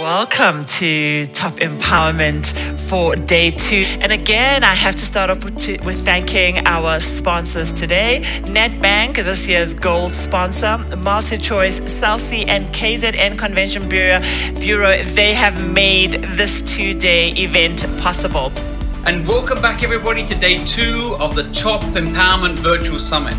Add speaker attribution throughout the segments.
Speaker 1: Welcome to Top Empowerment for day 2. And again, I have to start off with thanking our sponsors today. Nedbank, this year's gold sponsor, MultiChoice, Celsey, and KZN Convention Bureau, they have made this 2-day event possible.
Speaker 2: And welcome back everybody to day 2 of the Top Empowerment Virtual Summit.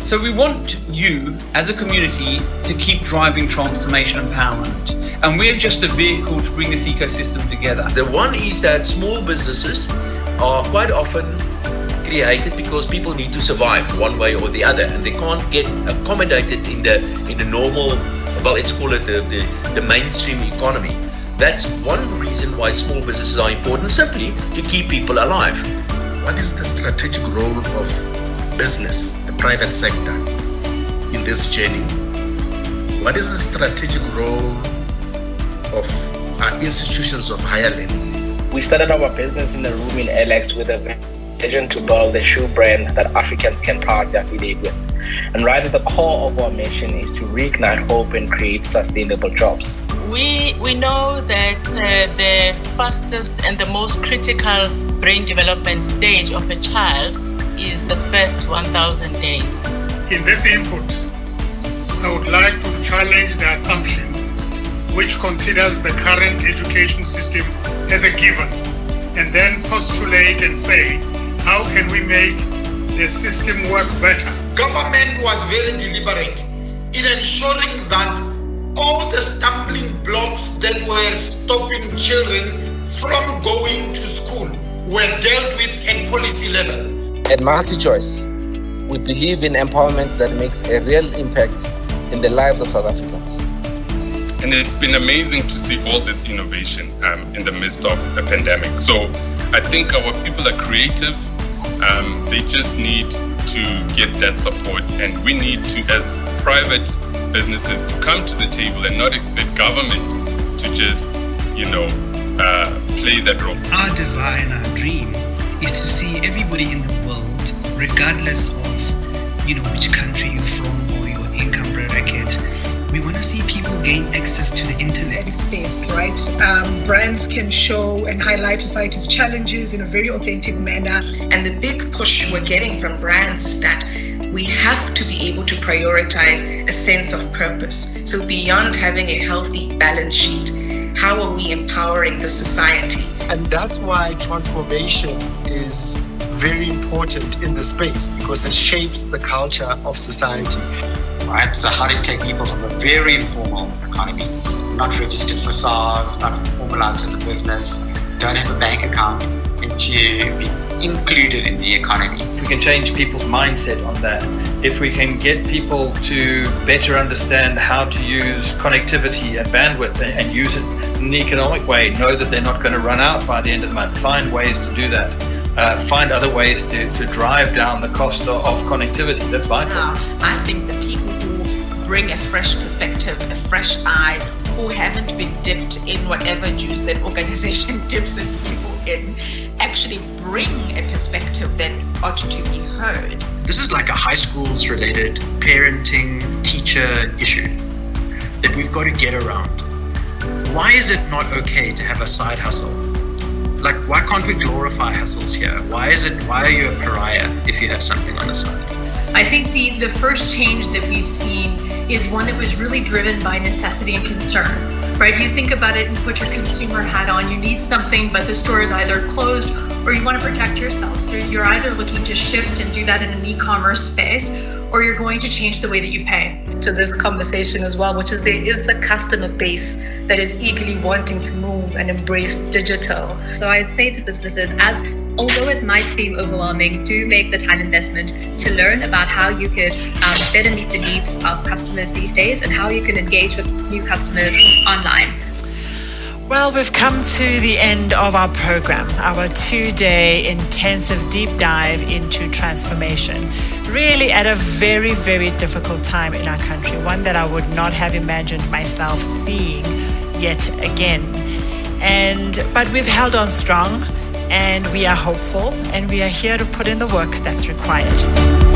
Speaker 2: So we want you as a community to keep driving transformation and empowerment. And we're just a vehicle to bring this ecosystem together.
Speaker 3: The one is that small businesses are quite often created because people need to survive one way or the other, and they can't get accommodated in the normal, well, let's call it the mainstream economy. That's one reason why small businesses are important, simply to keep people alive.
Speaker 4: What is the strategic role of business, the private sector, in this journey? What is the strategic role of our institutions of higher learning?
Speaker 5: We started our business in a room in LX with a vision to build a shoe brand that Africans can proudly affiliate with. And right at the core of our mission is to reignite hope and create sustainable jobs.
Speaker 6: We know that the fastest and the most critical brain development stage of a child is the first 1,000 days.
Speaker 7: In this input, I would like to challenge the assumption which considers the current education system as a given, and then postulate and say, how can we make the system work better?
Speaker 8: Government was very deliberate in ensuring that all the stumbling blocks that were stopping children from going to school were dealt with at policy level.
Speaker 5: At MultiChoice, we believe in empowerment that makes a real impact in the lives of South Africans.
Speaker 9: And it's been amazing to see all this innovation in the midst of a pandemic. So I think our people are creative. They just need to get that support, and we need to, as private businesses, to come to the table and not expect government to just, play that role.
Speaker 10: Our desire and our dream is to see everybody in the world, regardless of, which country you're from or your income bracket. We want to see people gain access to the internet.
Speaker 11: It's based, right? Brands can show and highlight society's challenges in a very authentic manner.
Speaker 12: And the big push we're getting from brands is that we have to be able to prioritize a sense of purpose. So beyond having a healthy balance sheet, how are we empowering the society?
Speaker 13: And that's why transformation is very important in the space, because it shapes the culture of society.
Speaker 14: Right? So how to take people from a very informal economy, not registered for SARS, not formalized as a business, don't have a bank account, into be included in the economy.
Speaker 2: We can change people's mindset on that. If we can get people to better understand how to use connectivity and bandwidth and use it in an economic way, know that they're not going to run out by the end of the month, find ways to do that. Find other ways to drive down the cost of connectivity. That's vital.
Speaker 12: I think the people who bring a fresh perspective, a fresh eye, who haven't been dipped in whatever juice that organization dips its people in, actually bring a perspective that ought to be heard.
Speaker 10: This is like a high schools related parenting teacher issue that we've got to get around. Why is it not okay to have a side hustle? Like, why can't we glorify hustles here? Why are you a pariah if you have something on the side?
Speaker 15: I think the first change that we've seen is one that was really driven by necessity and concern, right? You think about it and put your consumer hat on. You need something, but the store is either closed or you want to protect yourself. So you're either looking to shift and do that in an e-commerce space, or you're going to change the way that you pay.
Speaker 11: To this conversation as well, which is there is the customer base that is eagerly wanting to move and embrace digital.
Speaker 16: So I'd say to businesses, although it might seem overwhelming, do make the time investment to learn about how you could better meet the needs of customers these days and how you can engage with new customers online.
Speaker 1: Well, we've come to the end of our program, our 2-day intensive deep dive into transformation. Really at a very, very difficult time in our country, one that I would not have imagined myself seeing yet again. But we've held on strong, and we are hopeful, and we are here to put in the work that's required.